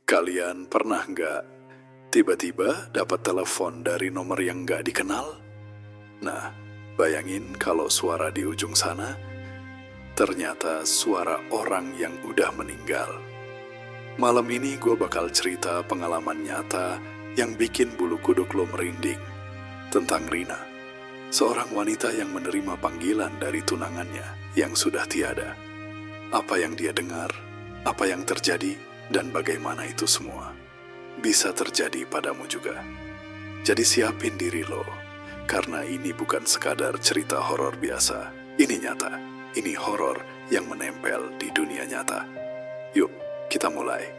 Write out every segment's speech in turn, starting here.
Kalian pernah nggak tiba-tiba dapat telepon dari nomor yang nggak dikenal? Nah, bayangin kalau suara di ujung sana ternyata suara orang yang udah meninggal. Malam ini gue bakal cerita pengalaman nyata yang bikin bulu kuduk lo merinding tentang Rina, seorang wanita yang menerima panggilan dari tunangannya yang sudah tiada. Apa yang dia dengar, apa yang terjadi, dan bagaimana itu semua bisa terjadi padamu juga. Jadi siapin diri lo, karena ini bukan sekadar cerita horor biasa. Ini nyata, ini horor yang menempel di dunia nyata. Yuk, kita mulai.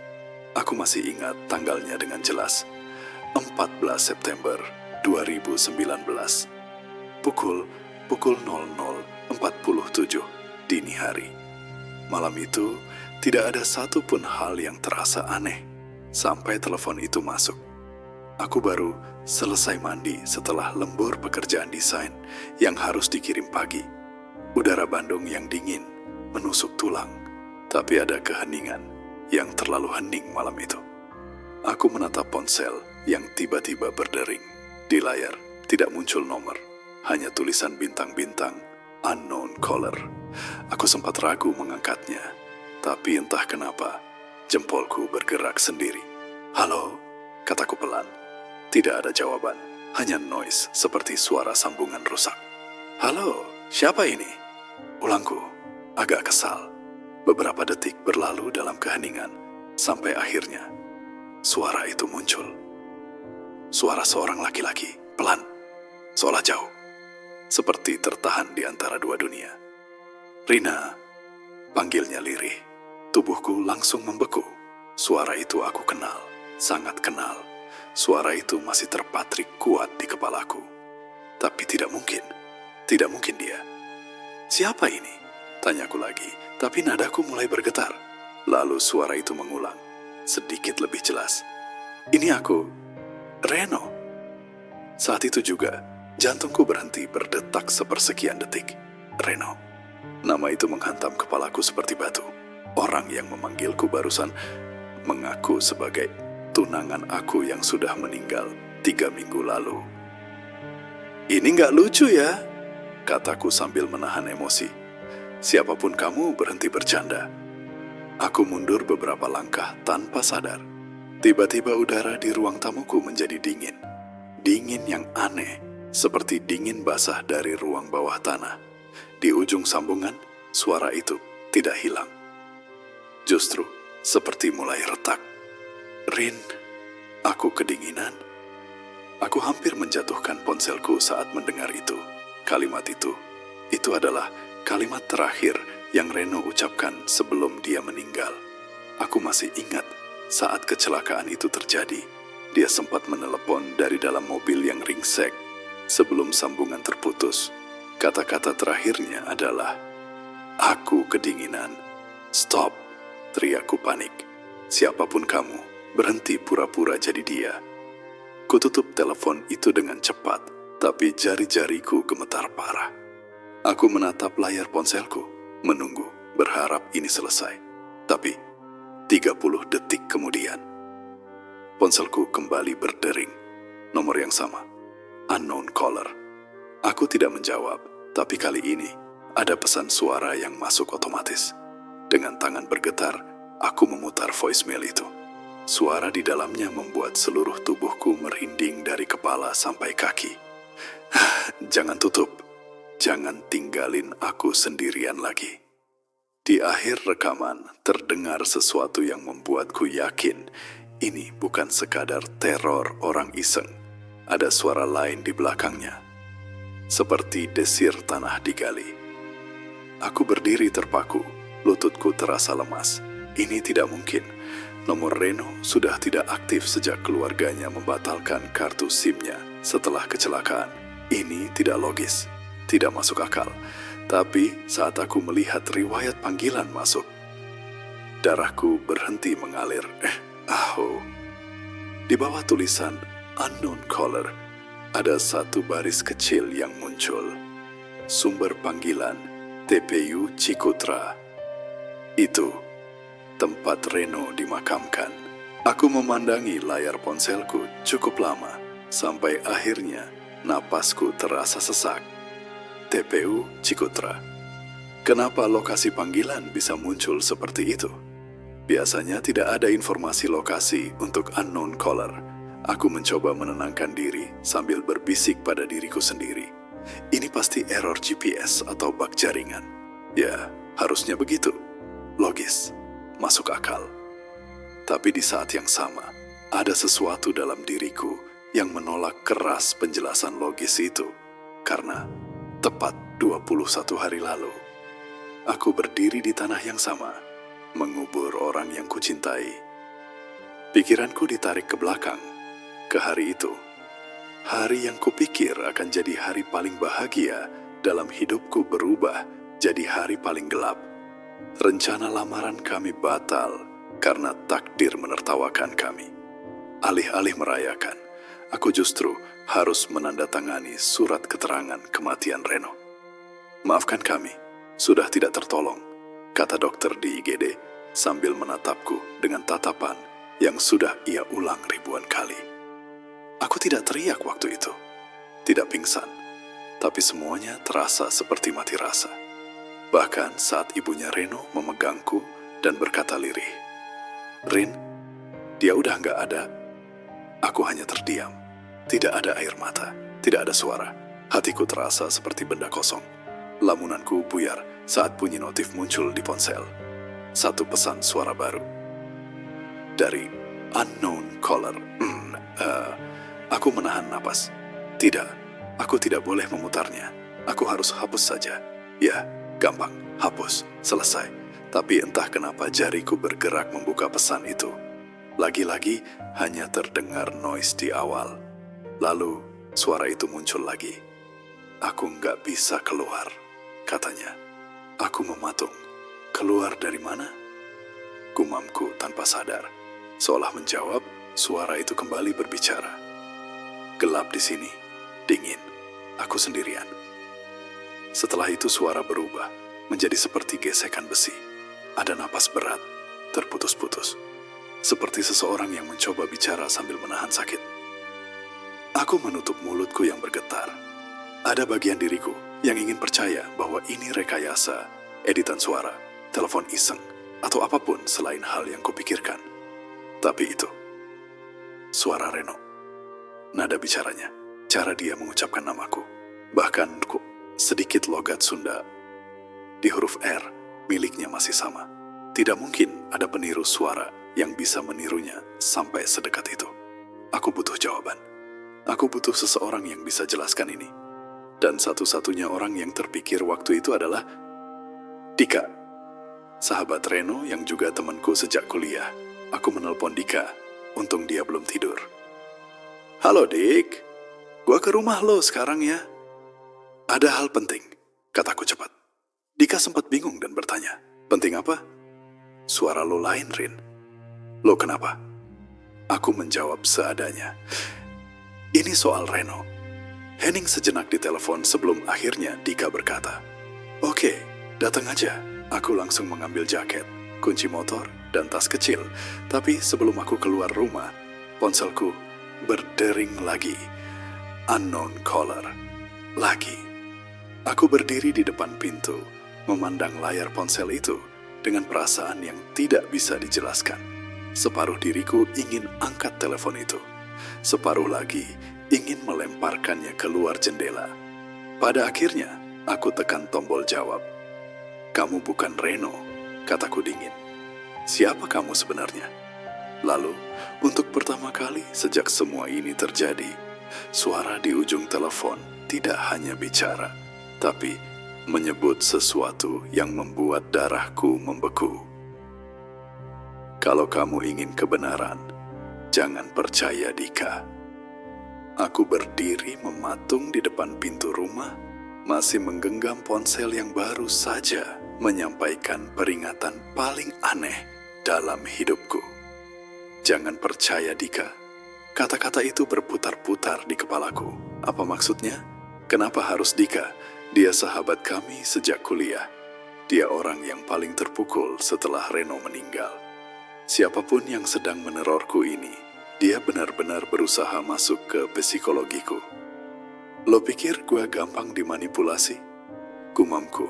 Aku masih ingat tanggalnya dengan jelas. 14 September 2019. Pukul 00.47 dini hari. Malam itu, tidak ada satupun hal yang terasa aneh sampai telepon itu masuk. Aku baru selesai mandi setelah lembur pekerjaan desain yang harus dikirim pagi. Udara Bandung yang dingin menusuk tulang, tapi ada keheningan yang terlalu hening malam itu. Aku menatap ponsel yang tiba-tiba berdering. Di layar tidak muncul nomor, hanya tulisan bintang-bintang, unknown caller. Aku sempat ragu mengangkatnya, tapi entah kenapa, jempolku bergerak sendiri. Halo, kataku pelan. Tidak ada jawaban, hanya noise seperti suara sambungan rusak. Halo, siapa ini? Ulangku, agak kesal. Beberapa detik berlalu dalam keheningan, sampai akhirnya suara itu muncul. Suara seorang laki-laki, pelan, seolah jauh, seperti tertahan di antara dua dunia. Rina, panggilnya lirih. Tubuhku langsung membeku. Suara itu aku kenal, sangat kenal. Suara itu masih terpatrik kuat di kepalaku. Tapi tidak mungkin dia. Siapa ini? Tanyaku lagi, tapi nadaku mulai bergetar. Lalu suara itu mengulang, sedikit lebih jelas. Ini aku, Reno. Saat itu juga, jantungku berhenti berdetak sepersekian detik. Reno. Nama itu menghantam kepalaku seperti batu. Orang yang memanggilku barusan mengaku sebagai tunangan aku yang sudah meninggal 3 minggu lalu. Ini nggak lucu ya, kataku sambil menahan emosi. Siapapun kamu, berhenti bercanda. Aku mundur beberapa langkah tanpa sadar. Tiba-tiba udara di ruang tamuku menjadi dingin. Dingin yang aneh, seperti dingin basah dari ruang bawah tanah. Di ujung sambungan, suara itu tidak hilang. Justru seperti mulai retak. Rin, aku kedinginan. Aku hampir menjatuhkan ponselku saat mendengar itu. Kalimat itu adalah kalimat terakhir yang Reno ucapkan sebelum dia meninggal. Aku masih ingat saat kecelakaan itu terjadi. Dia sempat menelepon dari dalam mobil yang ringsek sebelum sambungan terputus. Kata-kata terakhirnya adalah, "Aku kedinginan." "Stop!" teriakku panik. "Siapapun kamu, berhenti pura-pura jadi dia." Kututup telepon itu dengan cepat, tapi jari-jariku gemetar parah. Aku menatap layar ponselku, menunggu, berharap ini selesai. Tapi 30 detik kemudian, ponselku kembali berdering. Nomor yang sama, unknown caller. Aku tidak menjawab, tapi kali ini ada pesan suara yang masuk otomatis. Dengan tangan bergetar, aku memutar voicemail itu. Suara di dalamnya membuat seluruh tubuhku merinding dari kepala sampai kaki. Jangan tutup, jangan tinggalin aku sendirian lagi. Di akhir rekaman terdengar sesuatu yang membuatku yakin ini bukan sekadar teror orang iseng. Ada suara lain di belakangnya, seperti desir tanah digali. Aku berdiri terpaku, lututku terasa lemas. Ini tidak mungkin. Nomor Reno sudah tidak aktif sejak keluarganya membatalkan kartu SIM-nya setelah kecelakaan. Ini tidak logis, tidak masuk akal. Tapi saat aku melihat riwayat panggilan masuk, darahku berhenti mengalir. Di bawah tulisan unknown caller, ada satu baris kecil yang muncul. Sumber panggilan TPU Cikutra. Itu tempat Reno dimakamkan. Aku memandangi layar ponselku cukup lama, sampai akhirnya napasku terasa sesak. TPU Cikutra. Kenapa lokasi panggilan bisa muncul seperti itu? Biasanya tidak ada informasi lokasi untuk unknown caller. Aku mencoba menenangkan diri sambil berbisik pada diriku sendiri. Ini pasti error GPS atau bug jaringan. Ya, harusnya begitu. Logis, masuk akal. Tapi di saat yang sama, ada sesuatu dalam diriku yang menolak keras penjelasan logis itu. Karena tepat 21 hari lalu, aku berdiri di tanah yang sama, mengubur orang yang kucintai. Pikiranku ditarik ke belakang, ke hari itu. Hari yang kupikir akan jadi hari paling bahagia dalam hidupku berubah jadi hari paling gelap. Rencana lamaran kami batal karena takdir menertawakan kami. Alih-alih merayakan, aku justru harus menandatangani surat keterangan kematian Reno. Maafkan kami, sudah tidak tertolong, kata dokter di IGD sambil menatapku dengan tatapan yang sudah ia ulang ribuan kali. Aku tidak teriak waktu itu, tidak pingsan, tapi semuanya terasa seperti mati rasa. Bahkan saat ibunya Reno memegangku dan berkata lirih, "Rin, dia udah nggak ada." Aku hanya terdiam, tidak ada air mata, tidak ada suara. Hatiku terasa seperti benda kosong. Lamunanku buyar saat bunyi notif muncul di ponsel. Satu pesan suara baru. Dari unknown caller. Aku menahan napas. Tidak, aku tidak boleh memutarnya. Aku harus hapus saja. Ya, gampang, hapus, selesai. Tapi entah kenapa jariku bergerak membuka pesan itu. Lagi-lagi hanya terdengar noise di awal. Lalu suara itu muncul lagi. Aku nggak bisa keluar, katanya. Aku mematung. Keluar dari mana? Gumamku tanpa sadar. Seolah menjawab, suara itu kembali berbicara. Gelap di sini, dingin, aku sendirian. Setelah itu suara berubah, menjadi seperti gesekan besi. Ada napas berat, terputus-putus. Seperti seseorang yang mencoba bicara sambil menahan sakit. Aku menutup mulutku yang bergetar. Ada bagian diriku yang ingin percaya bahwa ini rekayasa, editan suara, telepon iseng, atau apapun selain hal yang kupikirkan. Tapi itu, suara Reno. Nada bicaranya, cara dia mengucapkan namaku. Bahkan sedikit logat Sunda. Di huruf R, miliknya masih sama. Tidak mungkin ada peniru suara yang bisa menirunya sampai sedekat itu. Aku butuh jawaban. Aku butuh seseorang yang bisa jelaskan ini. Dan satu-satunya orang yang terpikir waktu itu adalah Dika. Sahabat Reno yang juga temanku sejak kuliah. Aku menelpon Dika, untung dia belum tidur. "Halo Dik, gua ke rumah lo sekarang ya." "Ada hal penting," kataku cepat. Dika sempat bingung dan bertanya, "Penting apa?" "Suara lo lain, Rin." "Lo kenapa?" Aku menjawab seadanya. "Ini soal Reno." Hening sejenak di telepon sebelum akhirnya Dika berkata, "Oke, datang aja." Aku langsung mengambil jaket, kunci motor, dan tas kecil. Tapi sebelum aku keluar rumah, ponselku berdering lagi. Unknown caller. Lagi. Aku berdiri di depan pintu, memandang layar ponsel itu dengan perasaan yang tidak bisa dijelaskan. Separuh diriku ingin angkat telepon itu. Separuh lagi ingin melemparkannya keluar jendela. Pada akhirnya, aku tekan tombol jawab. "Kamu bukan Reno," kataku dingin. "Siapa kamu sebenarnya?" Lalu, untuk pertama kali sejak semua ini terjadi, suara di ujung telepon tidak hanya bicara, tapi menyebut sesuatu yang membuat darahku membeku. "Kalau kamu ingin kebenaran, jangan percaya Dika." Aku berdiri mematung di depan pintu rumah, masih menggenggam ponsel yang baru saja menyampaikan peringatan paling aneh dalam hidupku. "Jangan percaya Dika." Kata-kata itu berputar-putar di kepalaku. Apa maksudnya? Kenapa harus Dika? Dia sahabat kami sejak kuliah. Dia orang yang paling terpukul setelah Reno meninggal. Siapapun yang sedang menerorku ini, dia benar-benar berusaha masuk ke psikologiku. Lo pikir gue gampang dimanipulasi? Gumamku,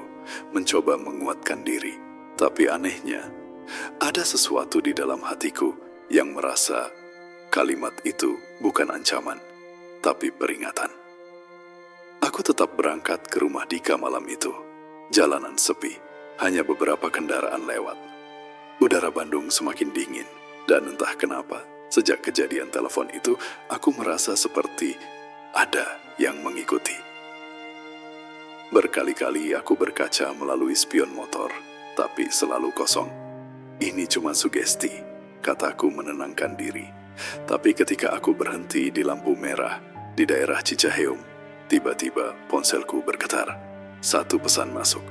mencoba menguatkan diri. Tapi anehnya, ada sesuatu di dalam hatiku yang merasa kalimat itu bukan ancaman, tapi peringatan. Aku tetap berangkat ke rumah Dika malam itu. Jalanan sepi, hanya beberapa kendaraan lewat. Udara Bandung semakin dingin, dan entah kenapa, sejak kejadian telepon itu, aku merasa seperti ada yang mengikuti. Berkali-kali aku berkaca melalui spion motor, tapi selalu kosong. Ini cuma sugesti, kataku menenangkan diri. Tapi ketika aku berhenti di lampu merah di daerah Cicaheum, tiba-tiba ponselku bergetar. Satu pesan masuk.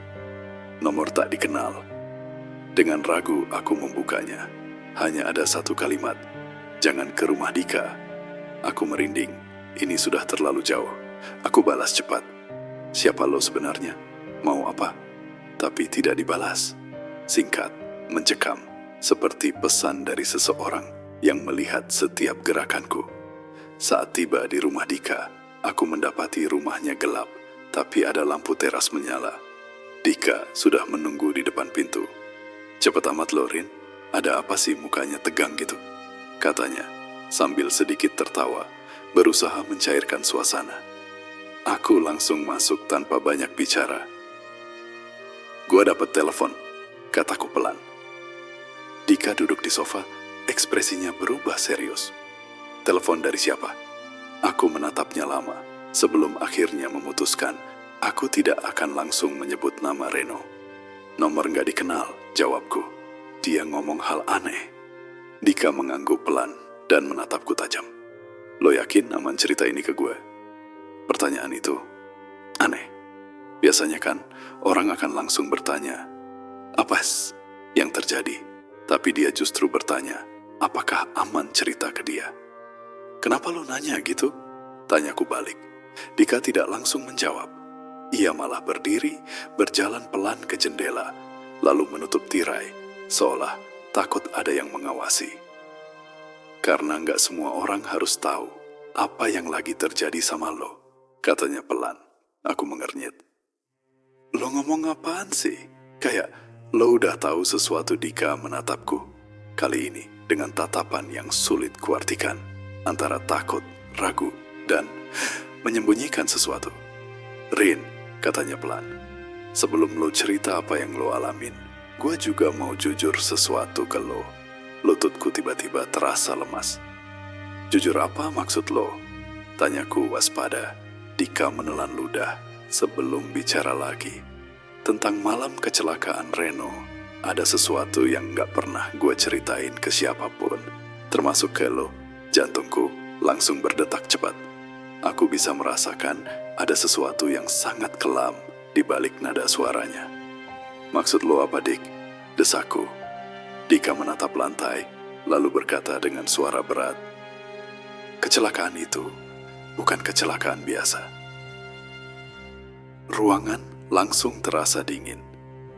Nomor tak dikenal. Dengan ragu aku membukanya. Hanya ada satu kalimat. Jangan ke rumah Dika. Aku merinding. Ini sudah terlalu jauh. Aku balas cepat. Siapa lo sebenarnya? Mau apa? Tapi tidak dibalas. Singkat, mencekam, seperti pesan dari seseorang yang melihat setiap gerakanku. Saat tiba di rumah Dika, aku mendapati rumahnya gelap, tapi ada lampu teras menyala. Dika sudah menunggu di depan pintu. Cepat amat lo, Rin. Ada apa sih mukanya tegang gitu? Katanya, sambil sedikit tertawa, berusaha mencairkan suasana. Aku langsung masuk tanpa banyak bicara. Gua dapat telepon, kataku pelan. Dika duduk di sofa, ekspresinya berubah serius. Telepon dari siapa? Aku menatapnya lama, sebelum akhirnya memutuskan aku tidak akan langsung menyebut nama Reno. Nomor nggak dikenal, jawabku. Dia ngomong hal aneh. Dika mengangguk pelan dan menatapku tajam. Lo yakin aman cerita ini ke gue? Pertanyaan itu aneh. Biasanya kan orang akan langsung bertanya, apa yang terjadi? Tapi dia justru bertanya, apakah aman cerita ke dia? Kenapa lo nanya gitu? Tanyaku balik. Dika tidak langsung menjawab. Ia malah berdiri, berjalan pelan ke jendela, lalu menutup tirai, seolah takut ada yang mengawasi. Karena nggak semua orang harus tahu apa yang lagi terjadi sama lo, katanya pelan. Aku mengernyit. Lo ngomong apaan sih? Kayak lo udah tahu sesuatu. Dika menatapku. Kali ini dengan tatapan yang sulit kuartikan, antara takut, ragu, dan menyembunyikan sesuatu. Rin, katanya pelan. Sebelum lo cerita apa yang lo alamin, gue juga mau jujur sesuatu ke lo. Lututku tiba-tiba terasa lemas. Jujur apa maksud lo? Tanyaku waspada. Dika menelan ludah sebelum bicara lagi. Tentang malam kecelakaan Reno, ada sesuatu yang gak pernah gue ceritain ke siapapun, termasuk ke lo. Jantungku langsung berdetak cepat. Aku bisa merasakan ada sesuatu yang sangat kelam di balik nada suaranya. Maksud lo apa, Dik? Desaku. Dika menatap lantai, lalu berkata dengan suara berat. Kecelakaan itu bukan kecelakaan biasa. Ruangan langsung terasa dingin,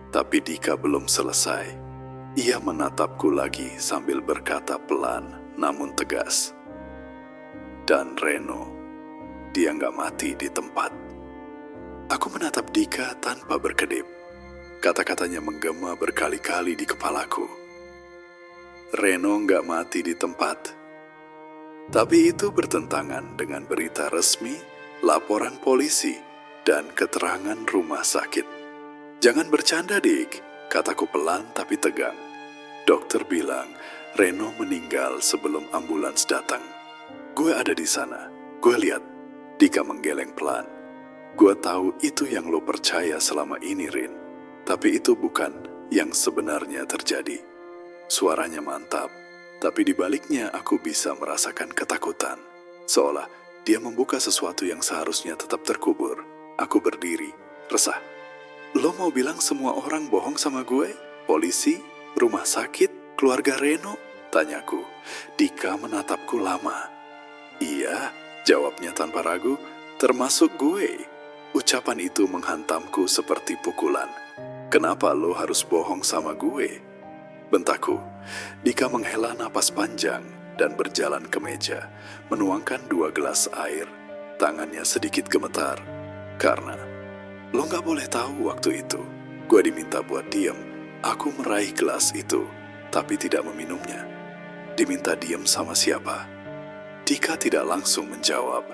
tapi Dika belum selesai. Ia menatapku lagi sambil berkata pelan namun tegas. Dan Reno, dia nggak mati di tempat. Aku menatap Dika tanpa berkedip. Kata-katanya menggema berkali-kali di kepalaku. Reno nggak mati di tempat. Tapi itu bertentangan dengan berita resmi, laporan polisi, dan keterangan rumah sakit. Jangan bercanda, Dik, kataku pelan tapi tegang. Dokter bilang Reno meninggal sebelum ambulans datang. Gue ada di sana, gue lihat. Dika menggeleng pelan. Gue tahu itu yang lo percaya selama ini, Rin. Tapi itu bukan yang sebenarnya terjadi. Suaranya mantap. Tapi di baliknya aku bisa merasakan ketakutan. Seolah dia membuka sesuatu yang seharusnya tetap terkubur. Aku berdiri, resah. Lo mau bilang semua orang bohong sama gue? Polisi? Rumah sakit? Keluarga Reno? Tanyaku. Dika menatapku lama. Iya, jawabnya tanpa ragu, termasuk gue. Ucapan itu menghantamku seperti pukulan. Kenapa lo harus bohong sama gue? bentakku. Dika menghela napas panjang dan berjalan ke meja, menuangkan 2 gelas air. Tangannya sedikit gemetar, karena lo gak boleh tahu waktu itu. Gue diminta buat diem. Aku meraih gelas itu, tapi tidak meminumnya. Diminta diem sama siapa? Dika tidak langsung menjawab.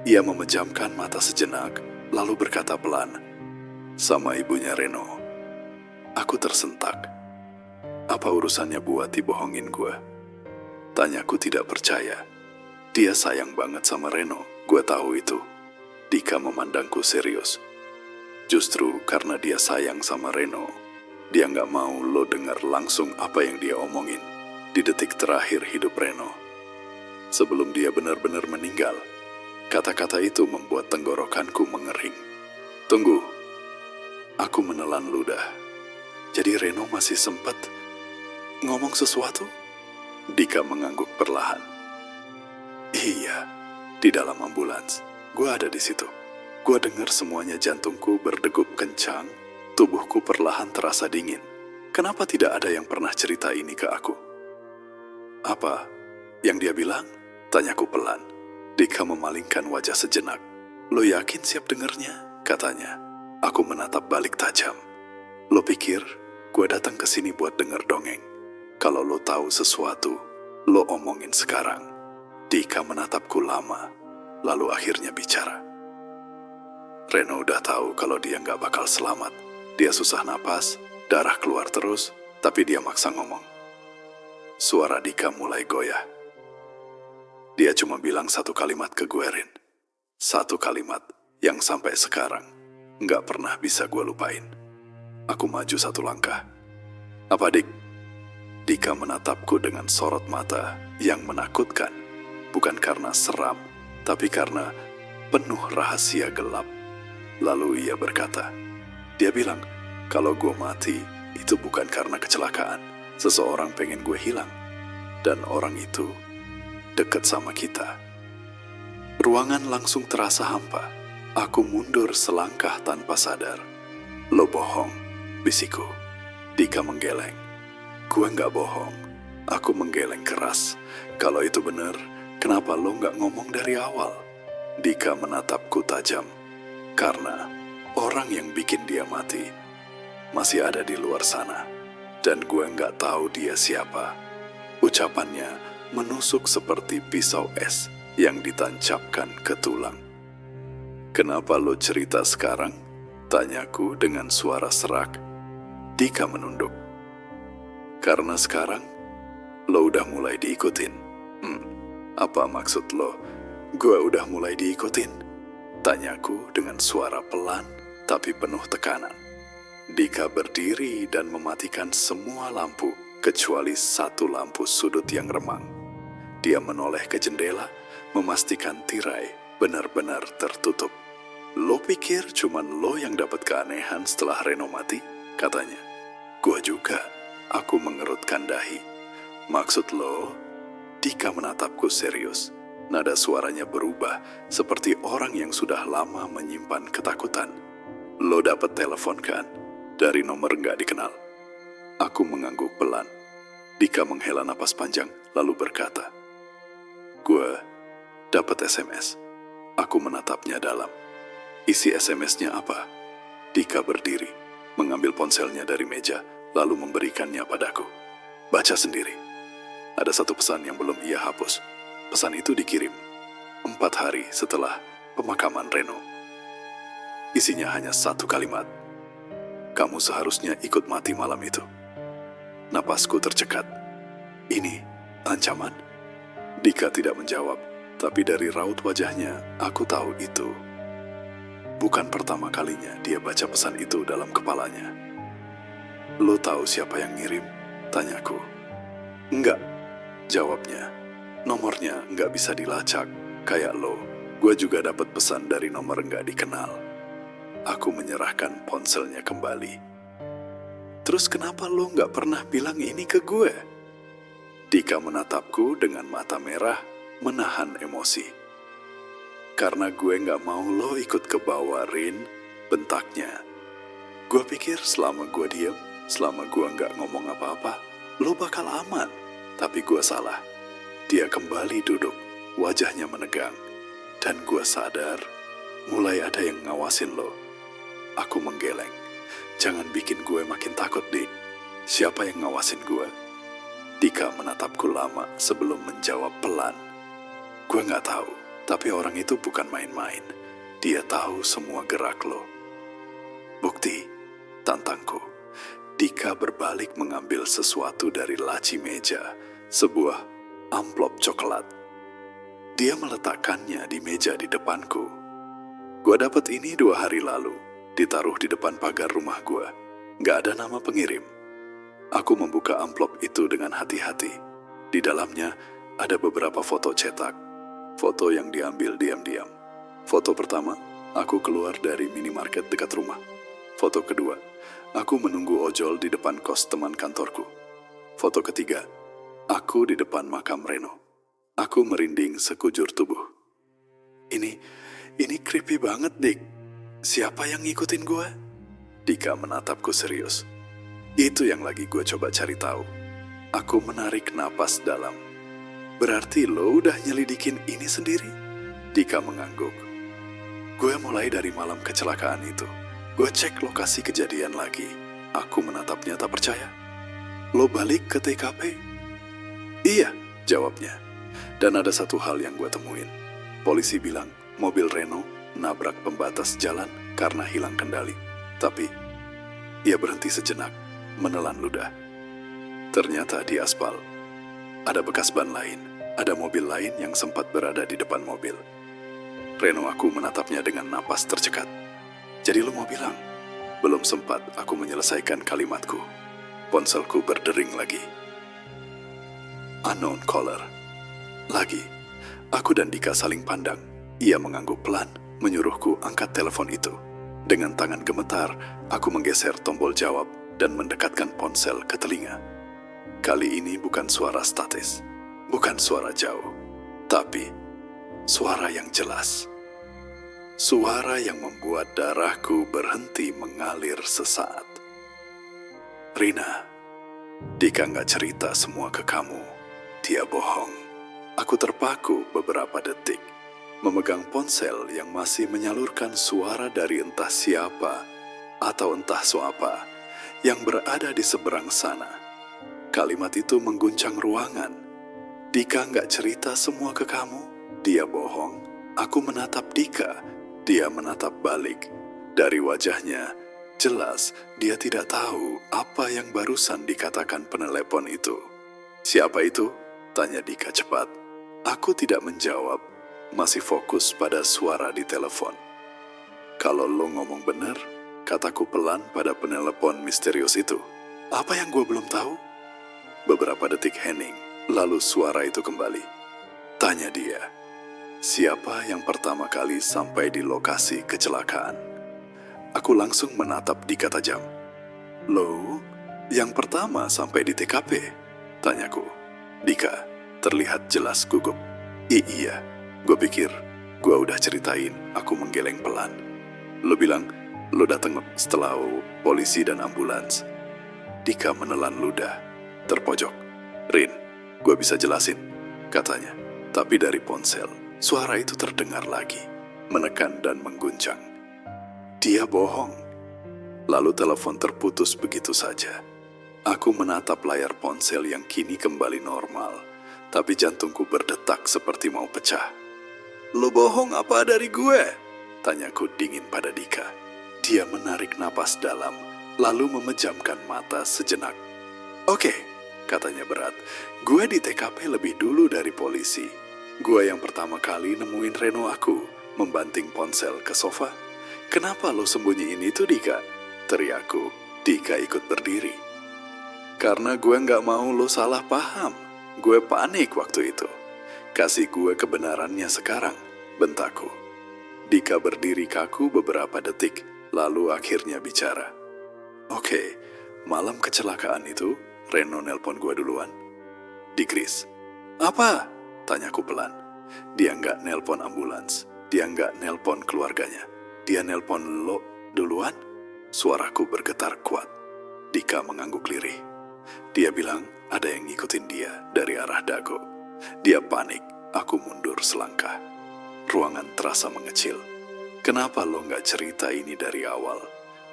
Ia memejamkan mata sejenak, lalu berkata pelan, "Sama ibunya Reno." Aku tersentak. Apa urusannya buat dibohongin gue? Tanyaku tidak percaya. Dia sayang banget sama Reno, gue tahu itu. Dika memandangku serius. Justru karena dia sayang sama Reno, dia gak mau lo dengar langsung apa yang dia omongin di detik terakhir hidup Reno. Sebelum dia benar-benar meninggal, kata-kata itu membuat tenggorokanku mengering. Tunggu, aku menelan ludah. Jadi Reno masih sempat ngomong sesuatu? Dika mengangguk perlahan. Iya, di dalam ambulans. Gue ada di situ. Gue dengar semuanya, jantungku berdegup kencang, tubuhku perlahan terasa dingin. Kenapa tidak ada yang pernah cerita ini ke aku? Apa yang dia bilang? Tanyaku pelan. Dika memalingkan wajah sejenak. Lo yakin siap dengernya? Katanya. Aku menatap balik tajam. Lo pikir gue datang ke sini buat denger dongeng? Kalau lo tahu sesuatu, lo omongin sekarang. Dika menatapku lama, lalu akhirnya bicara. Reno udah tahu kalau dia nggak bakal selamat. Dia susah napas, darah keluar terus, tapi dia maksa ngomong. Suara Dika mulai goyah. Dia cuma bilang satu kalimat ke gue, Rin. Satu kalimat yang sampai sekarang nggak pernah bisa gue lupain. Aku maju satu langkah. Apa, Dik? Dika menatapku dengan sorot mata yang menakutkan. Bukan karena seram, tapi karena penuh rahasia gelap. Lalu ia berkata, dia bilang, kalau gue mati, itu bukan karena kecelakaan. Seseorang pengen gue hilang. Dan orang itu dekat sama kita. Ruangan langsung terasa hampa. Aku mundur selangkah tanpa sadar. Lo bohong, bisikku. Dika menggeleng. Gue gak bohong. Aku menggeleng keras. Kalau itu benar, kenapa lo gak ngomong dari awal? Dika menatapku tajam. Karena orang yang bikin dia mati masih ada di luar sana. Dan gue gak tahu dia siapa. Ucapannya menusuk seperti pisau es yang ditancapkan ke tulang. Kenapa lo cerita sekarang? Tanyaku dengan suara serak. Dika menunduk. Karena sekarang lo udah mulai diikutin. Apa maksud lo? Gue udah mulai diikutin? Tanyaku dengan suara pelan tapi penuh tekanan. Dika berdiri dan mematikan semua lampu kecuali satu lampu sudut yang remang. Dia menoleh ke jendela, memastikan tirai benar-benar tertutup. Lo pikir cuman lo yang dapat keanehan setelah Reno mati? Katanya. Gua juga. Aku mengerutkan dahi. Maksud lo? Dika menatapku serius. Nada suaranya berubah seperti orang yang sudah lama menyimpan ketakutan. Lo dapet telepon kan? Dari nomor nggak dikenal. Aku mengangguk pelan. Dika menghela napas panjang lalu berkata, gue dapet SMS. Aku menatapnya dalam. Isi SMS-nya apa? Dika berdiri, mengambil ponselnya dari meja lalu memberikannya padaku. Baca sendiri. Ada satu pesan yang belum ia hapus. Pesan itu dikirim 4 hari setelah pemakaman Reno. Isinya hanya satu kalimat. Kamu seharusnya ikut mati malam itu. Napasku tercekat. Ini ancaman? Dika tidak menjawab, tapi dari raut wajahnya aku tahu itu. Bukan pertama kalinya dia baca pesan itu dalam kepalanya. Lo tahu siapa yang ngirim? Tanyaku. Enggak, jawabnya. Nomornya nggak bisa dilacak, kayak lo. Gue juga dapat pesan dari nomor nggak dikenal. Aku menyerahkan ponselnya kembali. Terus kenapa lo nggak pernah bilang ini ke gue? Dika menatapku dengan mata merah, menahan emosi. Karena gue nggak mau lo ikut ke bawah, Rin, bentaknya. Gue pikir selama gue diem, selama gue nggak ngomong apa-apa, lo bakal aman. Tapi gue salah. Dia kembali duduk, wajahnya menegang. Dan gue sadar, mulai ada yang ngawasin lo. Aku menggeleng. Jangan bikin gue makin takut, Dik. Siapa yang ngawasin gue? Dika menatapku lama sebelum menjawab pelan. Gue gak tahu, tapi orang itu bukan main-main. Dia tahu semua gerak lo. Bukti, tantangku. Dika berbalik mengambil sesuatu dari laci meja, sebuah amplop coklat. Dia meletakkannya di meja di depanku. Gue dapet ini 2 hari lalu, ditaruh di depan pagar rumah gue. Gak ada nama pengirim. Aku membuka amplop itu dengan hati-hati. Di dalamnya ada beberapa foto cetak. Foto yang diambil diam-diam. Foto pertama, aku keluar dari minimarket dekat rumah. Foto kedua, aku menunggu ojol di depan kos teman kantorku. Foto ketiga, aku di depan makam Reno. Aku merinding sekujur tubuh. Ini creepy banget, Dik. Siapa yang ngikutin gue? Dika menatapku serius. Itu yang lagi gue coba cari tahu. Aku menarik napas dalam. Berarti lo udah nyelidikin ini sendiri? Dika mengangguk. Gue mulai dari malam kecelakaan itu. Gue cek lokasi kejadian lagi. Aku menatapnya tak percaya. Lo balik ke TKP? Iya, jawabnya. Dan ada satu hal yang gue temuin. Polisi bilang mobil Reno nabrak pembatas jalan karena hilang kendali. Tapi, ia berhenti sejenak, menelan ludah. Ternyata di aspal, ada bekas ban lain, ada mobil lain yang sempat berada di depan mobil. Reno, aku menatapnya dengan napas tercekat. Jadi lo mau bilang? Belum sempat aku menyelesaikan kalimatku. Ponselku berdering lagi. Unknown caller. Lagi, aku dan Dika saling pandang. Ia mengangguk pelan, menyuruhku angkat telepon itu. Dengan tangan gemetar, aku menggeser tombol jawab dan mendekatkan ponsel ke telinga. Kali ini bukan suara statis, bukan suara jauh, tapi suara yang jelas. Suara yang membuat darahku berhenti mengalir sesaat. Rina, Dika nggak cerita semua ke kamu. Dia bohong. Aku terpaku beberapa detik, memegang ponsel yang masih menyalurkan suara dari entah siapa atau entah siapa yang berada di seberang sana. Kalimat itu mengguncang ruangan. Dika nggak cerita semua ke kamu. Dia bohong. Aku menatap Dika. Dia menatap balik. Dari wajahnya, jelas dia tidak tahu apa yang barusan dikatakan penelepon itu. Siapa itu? Tanya Dika cepat. Aku tidak menjawab. Masih fokus pada suara di telepon. Kalau lo ngomong benar, kataku pelan pada penelepon misterius itu. Apa yang gue belum tahu? Beberapa detik hening, lalu suara itu kembali. Tanya dia, siapa yang pertama kali sampai di lokasi kecelakaan? Aku langsung menatap Dika tajam. Lo, yang pertama sampai di TKP? Tanyaku. Dika terlihat jelas gugup. Iya, gue pikir gue udah ceritain. Aku menggeleng pelan. Lo bilang lo datang setelah polisi dan ambulans. Dika menelan ludah. Terpojok. Rin, gue bisa jelasin, katanya. Tapi dari ponsel, suara itu terdengar lagi, menekan dan mengguncang. Dia bohong. Lalu telepon terputus begitu saja. Aku menatap layar ponsel yang kini kembali normal, tapi jantungku berdetak seperti mau pecah. Lo bohong apa dari gue? Tanyaku dingin pada Dika. Dia menarik napas dalam, lalu memejamkan mata sejenak. Oke, katanya berat. Gue di TKP lebih dulu dari polisi. Gue yang pertama kali nemuin Reno aku, membanting ponsel ke sofa. Kenapa lo sembunyiin itu, Dika? Teriakku. Dika ikut berdiri. Karena gue gak mau lo salah paham. Gue panik waktu itu. Kasih gue kebenarannya sekarang, bentakku. Dika berdiri kaku beberapa detik, lalu akhirnya bicara. Oke, malam kecelakaan itu, Reno nelpon gue duluan. Di Kris. Apa? Tanyaku pelan. Dia nggak nelpon ambulans. Dia nggak nelpon keluarganya. Dia nelpon lo duluan? Suaraku bergetar kuat. Dika mengangguk lirih. Dia bilang, ada yang ngikutin dia dari arah Dago. Dia panik, aku mundur selangkah. Ruangan terasa mengecil. Kenapa lo nggak cerita ini dari awal?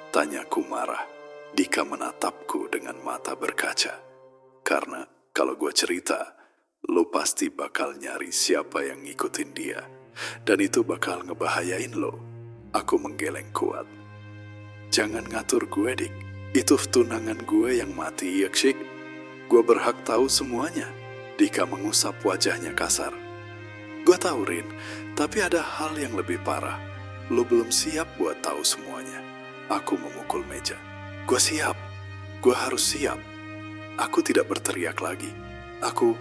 Tanyaku marah. Dika menatapku dengan mata berkaca. Karena kalau gue cerita, lo pasti bakal nyari siapa yang ngikutin dia. Dan itu bakal ngebahayain lo. Aku menggeleng kuat. Jangan ngatur gue, Dik. Itu tunangan gue yang mati, Yakshik. Gue berhak tahu semuanya. Dika mengusap wajahnya kasar. Gue tahu, Rin, tapi ada hal yang lebih parah. Lo belum siap buat tahu semuanya. Aku memukul meja. Gue siap. Gue harus siap. Aku tidak berteriak lagi. Aku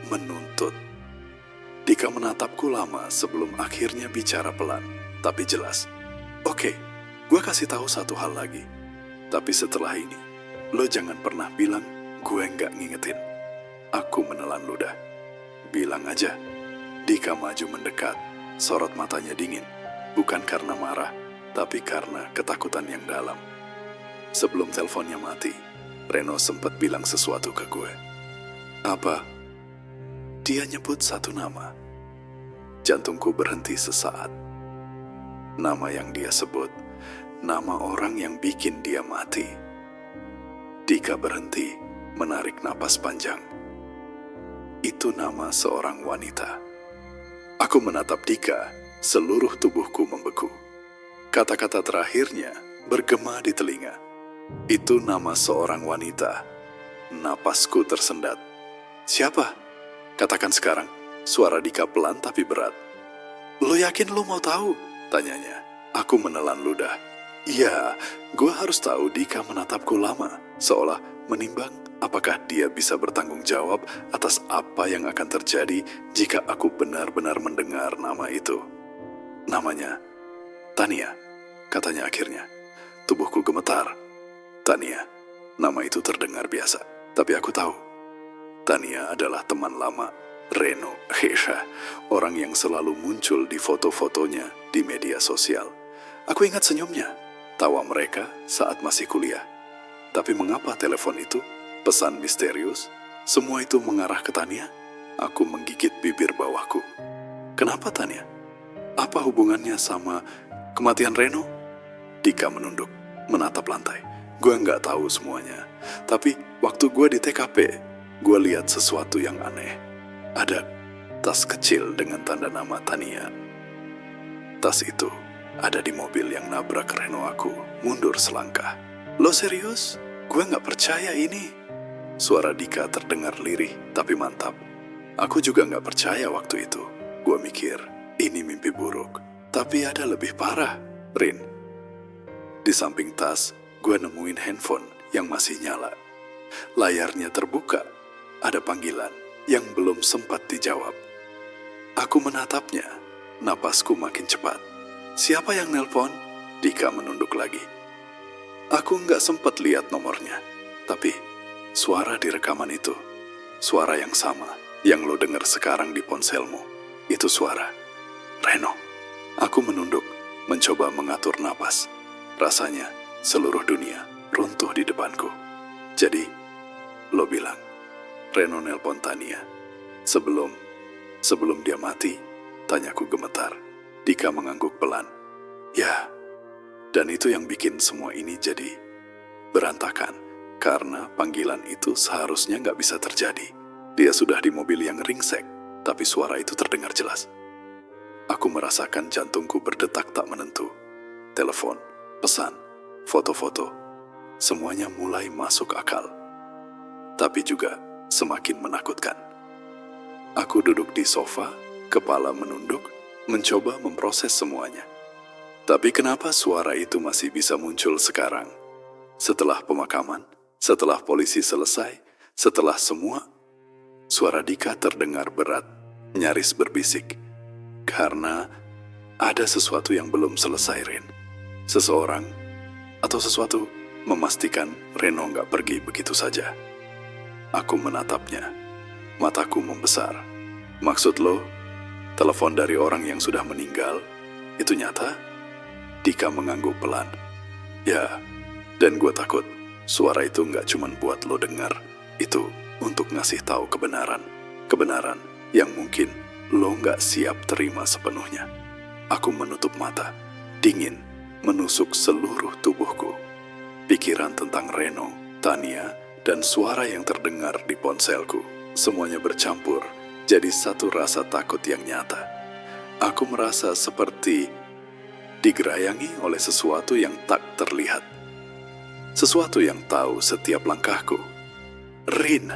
menuntut. Dika menatapku lama sebelum akhirnya bicara pelan, tapi jelas. Oke, gue kasih tahu satu hal lagi. Tapi setelah ini, lo jangan pernah bilang gue nggak ngingetin. Aku menelan ludah. Bilang aja. Dika maju mendekat, sorot matanya dingin. Bukan karena marah, tapi karena ketakutan yang dalam. Sebelum teleponnya mati, Reno sempat bilang sesuatu ke gue. Apa? Dia nyebut satu nama. Jantungku berhenti sesaat. Nama yang dia sebut, nama orang yang bikin dia mati. Dika berhenti, menarik napas panjang. Itu nama seorang wanita. Aku menatap Dika, seluruh tubuhku membeku. Kata-kata terakhirnya bergema di telinga. Itu nama seorang wanita. Napasku tersendat. Siapa? Katakan sekarang. Suara Dika pelan tapi berat. Lo yakin lo mau tahu? Tanyanya. Aku menelan ludah. Iya, gue harus tahu. Dika menatapku lama, seolah menimbang apakah dia bisa bertanggung jawab atas apa yang akan terjadi jika aku benar-benar mendengar nama itu. Namanya Tania, katanya akhirnya. Tubuhku gemetar. Tania, nama itu terdengar biasa, tapi aku tahu. Tania adalah teman lama Reno Hesha, orang yang selalu muncul di foto-fotonya di media sosial. Aku ingat senyumnya, tawa mereka saat masih kuliah. Tapi mengapa telepon itu, pesan misterius, semua itu mengarah ke Tania? Aku menggigit bibir bawahku. Kenapa Tania? Apa hubungannya sama kematian Reno? Dika menunduk, menatap lantai. Gue nggak tahu semuanya, tapi waktu gue di TKP, gue lihat sesuatu yang aneh. Ada tas kecil dengan tanda nama Tania. Tas itu ada di mobil yang nabrak Reno. Aku mundur selangkah. Lo serius? Gue nggak percaya ini. Suara Dika terdengar lirih tapi mantap. Aku juga nggak percaya waktu itu. Gue mikir, ini mimpi buruk. Tapi ada lebih parah, Rin. Di samping tas, gue nemuin handphone yang masih nyala. Layarnya terbuka. Ada panggilan yang belum sempat dijawab. Aku menatapnya. Napasku makin cepat. Siapa yang nelpon? Dika menunduk lagi. Aku nggak sempat lihat nomornya. Tapi suara di rekaman itu, suara yang sama yang lo dengar sekarang di ponselmu, itu suara Reno. Aku menunduk, mencoba mengatur napas. Rasanya seluruh dunia runtuh di depanku. Jadi, lo bilang, Reno nelpon Tania. Sebelum dia mati, tanyaku gemetar. Dika mengangguk pelan. Ya, dan itu yang bikin semua ini jadi berantakan. Karena panggilan itu seharusnya nggak bisa terjadi. Dia sudah di mobil yang ringsek, tapi suara itu terdengar jelas. Aku merasakan jantungku berdetak tak menentu. Telepon, pesan, foto-foto, semuanya mulai masuk akal. Tapi juga semakin menakutkan. Aku duduk di sofa, kepala menunduk, mencoba memproses semuanya. Tapi kenapa suara itu masih bisa muncul sekarang? Setelah pemakaman, setelah polisi selesai, setelah semua, suara Dika terdengar berat, nyaris berbisik. Karena ada sesuatu yang belum selesai, Rin. Seseorang atau sesuatu memastikan Reno nggak pergi begitu saja. Aku menatapnya. Mataku membesar. Maksud lo, telepon dari orang yang sudah meninggal, itu nyata? Dika mengangguk pelan. Ya, dan gue takut suara itu nggak cuma buat lo dengar. Itu untuk ngasih tahu kebenaran. Kebenaran yang mungkin lo nggak siap terima sepenuhnya. Aku menutup mata, dingin, menusuk seluruh tubuhku. Pikiran tentang Reno, Tania, dan suara yang terdengar di ponselku, semuanya bercampur jadi satu rasa takut yang nyata. Aku merasa seperti digerayangi oleh sesuatu yang tak terlihat. Sesuatu yang tahu setiap langkahku. Rin!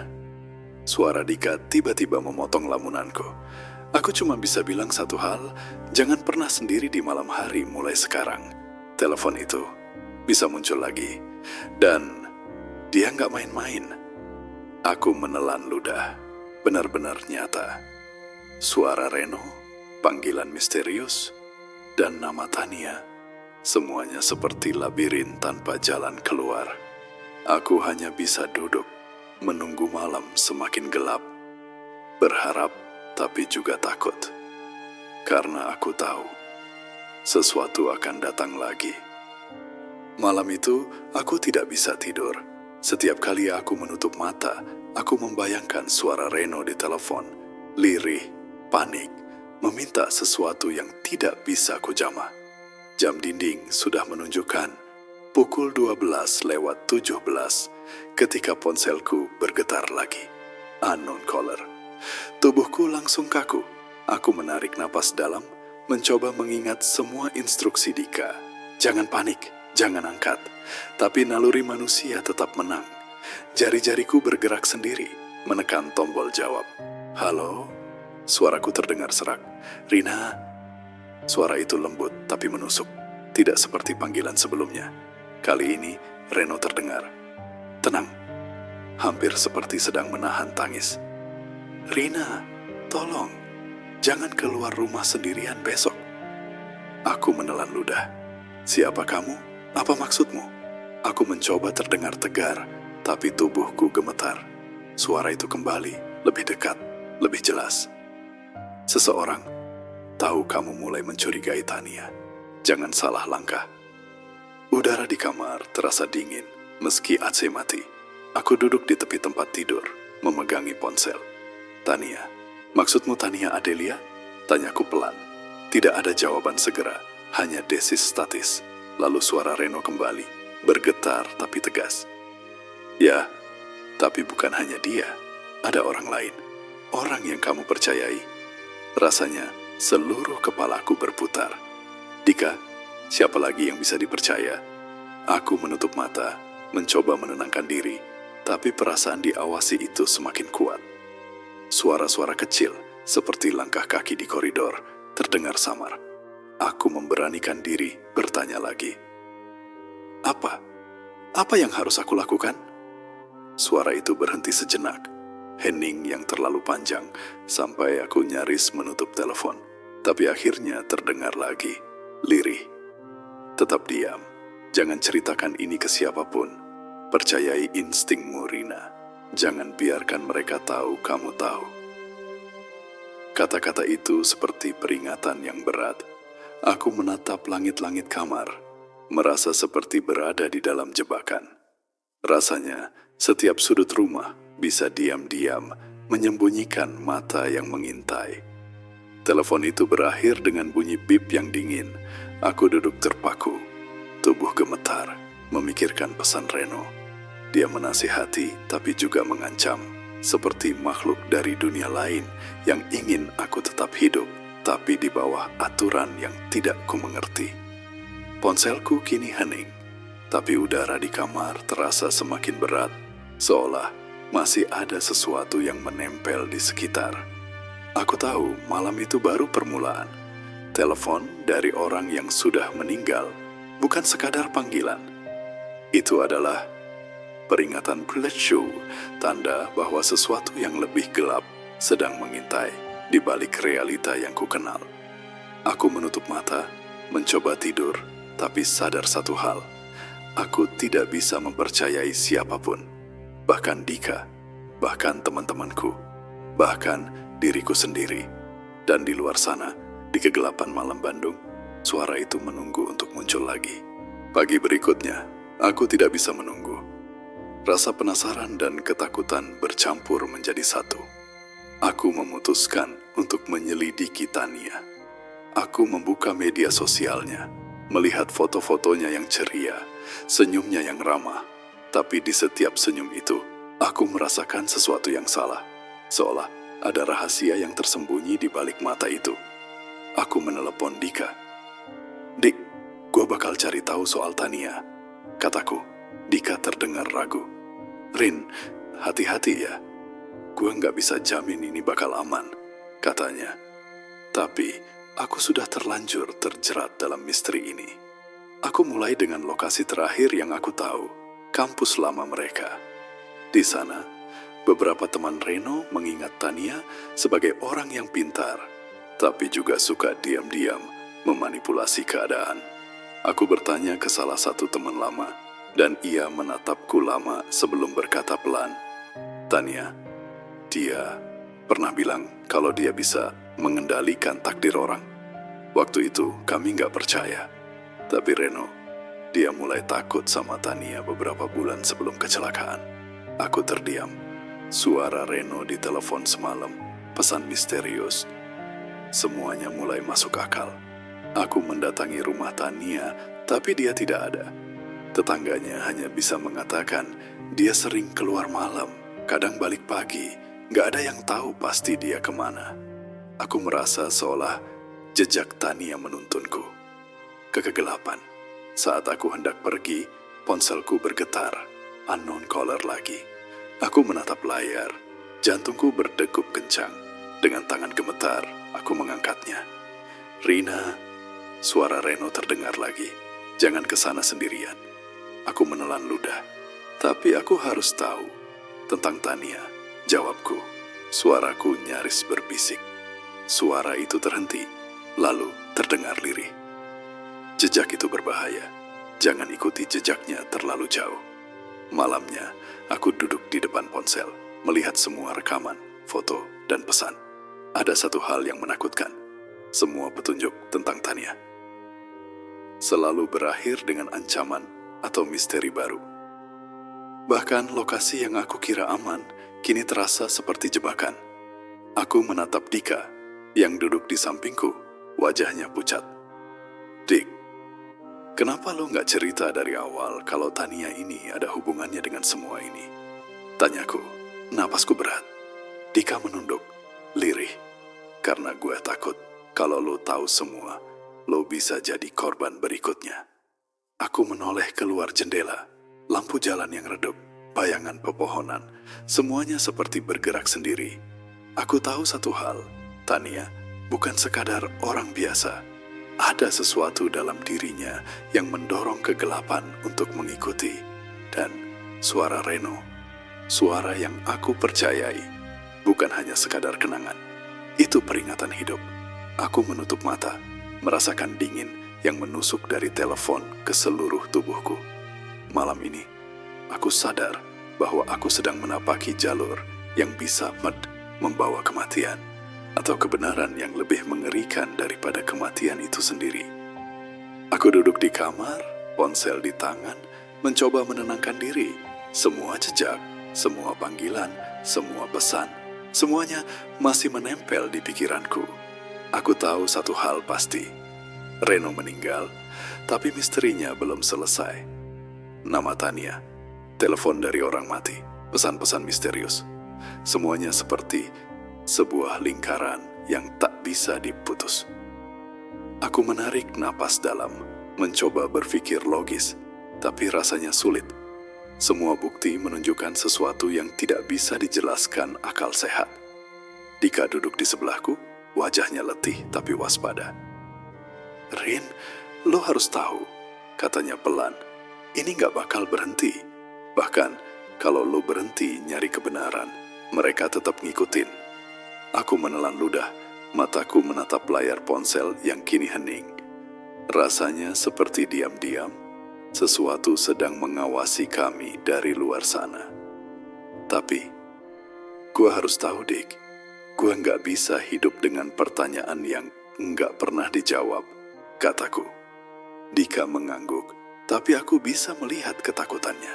Suara Dika tiba-tiba memotong lamunanku. Aku cuma bisa bilang satu hal, jangan pernah sendiri di malam hari mulai sekarang. Telepon itu bisa muncul lagi. Dan dia nggak main-main. Aku menelan ludah. Benar-benar nyata. Suara Reno, panggilan misterius, dan nama Tania. Semuanya seperti labirin tanpa jalan keluar. Aku hanya bisa duduk, menunggu malam semakin gelap. Berharap, tapi juga takut. Karena aku tahu, sesuatu akan datang lagi. Malam itu, aku tidak bisa tidur. Setiap kali aku menutup mata, aku membayangkan suara Reno di telepon. Lirih, panik, meminta sesuatu yang tidak bisa kujamah. Jam dinding sudah menunjukkan pukul 12:17 ketika ponselku bergetar lagi. Unknown caller. Tubuhku langsung kaku. Aku menarik napas dalam, mencoba mengingat semua instruksi Dika. Jangan panik, jangan angkat. Tapi naluri manusia tetap menang. Jari-jariku bergerak sendiri, menekan tombol jawab. Halo? Suaraku terdengar serak. Rina? Suara itu lembut tapi menusuk. Tidak seperti panggilan sebelumnya. Kali ini, Reno terdengar. Tenang. Hampir seperti sedang menahan tangis. Rina, tolong. Jangan keluar rumah sendirian besok. Aku menelan ludah. Siapa kamu? Apa maksudmu? Aku mencoba terdengar tegar, tapi tubuhku gemetar. Suara itu kembali, lebih dekat, lebih jelas. Seseorang, tahu kamu mulai mencurigai Tania. Jangan salah langkah. Udara di kamar terasa dingin, meski AC mati. Aku duduk di tepi tempat tidur, memegangi ponsel. Tania, maksudmu Tania Adelia? Tanyaku pelan. Tidak ada jawaban segera, hanya desis statis. Lalu suara Reno kembali, bergetar tapi tegas. Ya, tapi bukan hanya dia. Ada orang lain, orang yang kamu percayai. Rasanya seluruh kepalaku berputar. Dika, siapa lagi yang bisa dipercaya? Aku menutup mata, mencoba menenangkan diri, tapi perasaan diawasi itu semakin kuat. Suara-suara kecil, seperti langkah kaki di koridor, terdengar samar. Aku memberanikan diri bertanya lagi. Apa? Apa yang harus aku lakukan? Suara itu berhenti sejenak. Hening yang terlalu panjang, sampai aku nyaris menutup telepon. Tapi akhirnya terdengar lagi. Lirih. Tetap diam. Jangan ceritakan ini ke siapapun. Percayai instingmu, Rina. Jangan biarkan mereka tahu kamu tahu. Kata-kata itu seperti peringatan yang berat. Aku menatap langit-langit kamar, merasa seperti berada di dalam jebakan. Rasanya setiap sudut rumah bisa diam-diam menyembunyikan mata yang mengintai. Telepon itu berakhir dengan bunyi bip yang dingin. Aku duduk terpaku, tubuh gemetar, memikirkan pesan Reno. Dia menasihati tapi juga mengancam, seperti makhluk dari dunia lain yang ingin aku tetap hidup, tapi di bawah aturan yang tidak kumengerti. Ponselku kini hening, tapi udara di kamar terasa semakin berat, seolah masih ada sesuatu yang menempel di sekitar. Aku tahu malam itu baru permulaan. Telepon dari orang yang sudah meninggal bukan sekadar panggilan. Itu adalah peringatan Blood Show, tanda bahwa sesuatu yang lebih gelap sedang mengintai di balik realita yang kukenal. Aku menutup mata, mencoba tidur, tapi sadar satu hal. Aku tidak bisa mempercayai siapapun, bahkan Dika, bahkan teman-temanku, bahkan diriku sendiri. Dan di luar sana, di kegelapan malam Bandung, suara itu menunggu untuk muncul lagi. Pagi berikutnya, aku tidak bisa menunggu. Rasa penasaran dan ketakutan bercampur menjadi satu. Aku memutuskan untuk menyelidiki Tania. Aku membuka media sosialnya, melihat foto-fotonya yang ceria, senyumnya yang ramah. Tapi di setiap senyum itu, aku merasakan sesuatu yang salah. Seolah ada rahasia yang tersembunyi di balik mata itu. Aku menelepon Dika. "Dik, gue bakal cari tahu soal Tania," kataku. Dika terdengar ragu. "Rin, hati-hati ya. Gue nggak bisa jamin ini bakal aman," katanya. Tapi aku sudah terlanjur terjerat dalam misteri ini. Aku mulai dengan lokasi terakhir yang aku tahu, kampus lama mereka. Di sana, beberapa teman Reno mengingat Tania sebagai orang yang pintar, tapi juga suka diam-diam memanipulasi keadaan. Aku bertanya ke salah satu teman lama, dan ia menatapku lama sebelum berkata pelan, "Tania, dia pernah bilang kalau dia bisa mengendalikan takdir orang." Waktu itu kami nggak percaya. Tapi Reno, dia mulai takut sama Tania beberapa bulan sebelum kecelakaan. Aku terdiam. Suara Reno di telepon semalam, pesan misterius. Semuanya mulai masuk akal. Aku mendatangi rumah Tania, tapi dia tidak ada. Tetangganya hanya bisa mengatakan dia sering keluar malam, kadang balik pagi. Gak ada yang tahu pasti dia kemana. Aku merasa seolah jejak Tania menuntunku ke kegelapan. Saat aku hendak pergi, ponselku bergetar. Unknown caller lagi. Aku menatap layar. Jantungku berdegup kencang. Dengan tangan gemetar, aku mengangkatnya. "Rina," suara Reno terdengar lagi. "Jangan ke sana sendirian." Aku menelan ludah. "Tapi aku harus tahu tentang Tania," jawabku. Suaraku nyaris berbisik. Suara itu terhenti, lalu terdengar lirih. "Jejak itu berbahaya. Jangan ikuti jejaknya terlalu jauh." Malamnya, aku duduk di depan ponsel, melihat semua rekaman, foto, dan pesan. Ada satu hal yang menakutkan. Semua petunjuk tentang Tania selalu berakhir dengan ancaman atau misteri baru. Bahkan lokasi yang aku kira aman, kini terasa seperti jebakan. Aku menatap Dika, yang duduk di sampingku, wajahnya pucat. "Dik, kenapa lo nggak cerita dari awal kalau Tania ini ada hubungannya dengan semua ini?" tanyaku. Napasku berat. Dika menunduk, lirih. "Karena gue takut kalau lo tahu semua, lo bisa jadi korban berikutnya." Aku menoleh keluar jendela, lampu jalan yang redup, bayangan pepohonan, semuanya seperti bergerak sendiri. Aku tahu satu hal, Tania bukan sekadar orang biasa. Ada sesuatu dalam dirinya yang mendorong kegelapan untuk mengikuti. Dan suara Reno, suara yang aku percayai, bukan hanya sekadar kenangan. Itu peringatan hidup. Aku menutup mata, merasakan dingin yang menusuk dari telepon ke seluruh tubuhku. Malam ini, aku sadar bahwa aku sedang menapaki jalur yang bisa membawa kematian, atau kebenaran yang lebih mengerikan daripada kematian itu sendiri. Aku duduk di kamar, ponsel di tangan, mencoba menenangkan diri. Semua jejak, semua panggilan, semua pesan, semuanya masih menempel di pikiranku. Aku tahu satu hal pasti. Reno meninggal, tapi misterinya belum selesai. Nama Tania, telepon dari orang mati, pesan-pesan misterius. Semuanya seperti sebuah lingkaran yang tak bisa diputus. Aku menarik napas dalam, mencoba berpikir logis, tapi rasanya sulit. Semua bukti menunjukkan sesuatu yang tidak bisa dijelaskan akal sehat. Dika duduk di sebelahku, wajahnya letih tapi waspada. "Rin, lo harus tahu," katanya pelan. "Ini gak bakal berhenti. Bahkan kalau lo berhenti nyari kebenaran, mereka tetap ngikutin." Aku menelan ludah, mataku menatap layar ponsel yang kini hening. Rasanya seperti diam-diam, sesuatu sedang mengawasi kami dari luar sana. Tapi, gue harus tahu, Dik. Gue gak bisa hidup dengan pertanyaan yang gak pernah dijawab, kataku. Dika mengangguk, tapi aku bisa melihat ketakutannya.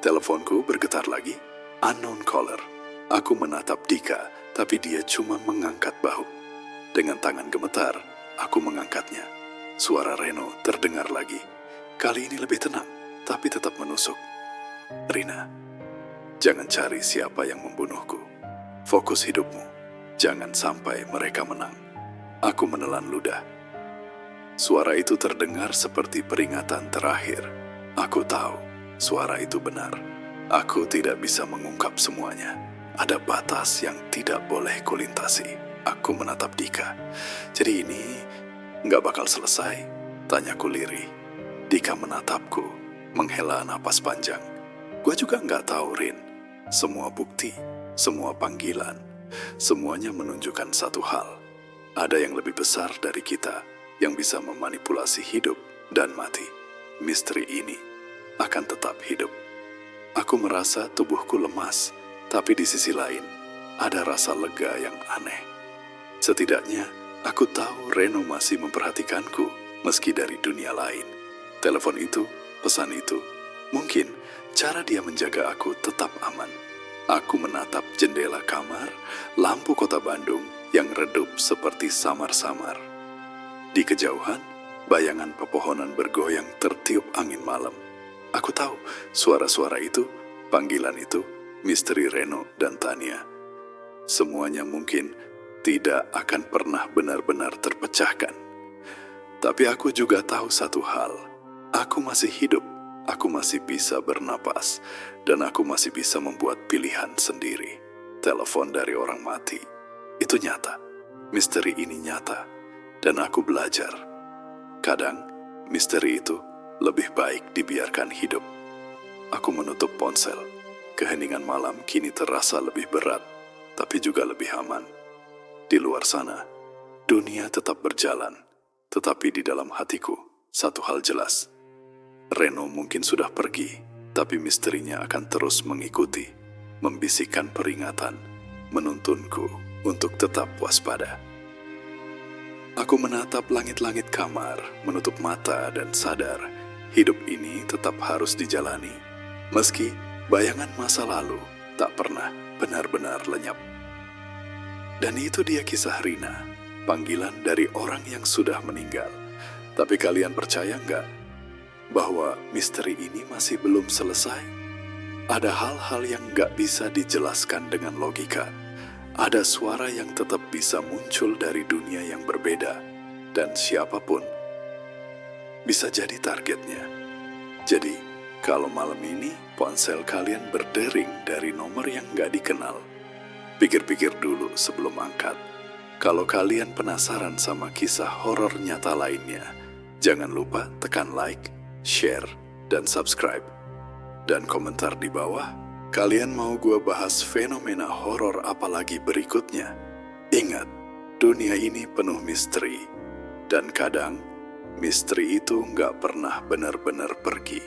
Teleponku bergetar lagi. Unknown caller. Aku menatap Dika, tapi dia cuma mengangkat bahu. Dengan tangan gemetar, aku mengangkatnya. Suara Reno terdengar lagi. Kali ini lebih tenang, tapi tetap menusuk. Rina, jangan cari siapa yang membunuhku. Fokus hidupmu. Jangan sampai mereka menang. Aku menelan ludah. Suara itu terdengar seperti peringatan terakhir. Aku tahu suara itu benar. Aku tidak bisa mengungkap semuanya. Ada batas yang tidak boleh kulintasi. Aku menatap Dika. Jadi ini nggak bakal selesai? Tanyaku lirih. Dika menatapku, menghela napas panjang. Gue juga nggak tahu, Rin. Semua bukti, semua panggilan, semuanya menunjukkan satu hal. Ada yang lebih besar dari kita yang bisa memanipulasi hidup dan mati. Misteri ini akan tetap hidup. Aku merasa tubuhku lemas, tapi di sisi lain ada rasa lega yang aneh. Setidaknya aku tahu Reno masih memperhatikanku meski dari dunia lain. Telepon itu, pesan itu, mungkin cara dia menjaga aku tetap aman. Aku menatap jendela kamar, lampu kota Bandung yang redup seperti samar-samar. Di kejauhan, bayangan pepohonan bergoyang tertiup angin malam. Aku tahu suara-suara itu, panggilan itu, misteri Reno dan Tania. Semuanya mungkin tidak akan pernah benar-benar terpecahkan. Tapi aku juga tahu satu hal. Aku masih hidup, aku masih bisa bernapas, dan aku masih bisa membuat pilihan sendiri. Telepon dari orang mati, itu nyata. Misteri ini nyata, dan aku belajar. Kadang, misteri itu lebih baik dibiarkan hidup. Aku menutup ponsel. Keheningan malam kini terasa lebih berat, tapi juga lebih aman. Di luar sana, dunia tetap berjalan, tetapi di dalam hatiku, satu hal jelas. Reno mungkin sudah pergi, tapi misterinya akan terus mengikuti, membisikkan peringatan, menuntunku untuk tetap waspada. Aku menatap langit-langit kamar, menutup mata dan sadar, hidup ini tetap harus dijalani, meski bayangan masa lalu tak pernah benar-benar lenyap. Dan itu dia kisah Rina, panggilan dari orang yang sudah meninggal. Tapi kalian percaya nggak bahwa misteri ini masih belum selesai? Ada hal-hal yang nggak bisa dijelaskan dengan logika. Ada suara yang tetap bisa muncul dari dunia yang berbeda, dan siapapun bisa jadi targetnya. Jadi, kalau malam ini ponsel kalian berdering dari nomor yang nggak dikenal, pikir-pikir dulu sebelum angkat. Kalau kalian penasaran sama kisah horor nyata lainnya, jangan lupa tekan like, share, dan subscribe. Dan komentar di bawah, kalian mau gua bahas fenomena horor apa lagi berikutnya? Ingat, dunia ini penuh misteri. Dan kadang, misteri itu nggak pernah benar-benar pergi.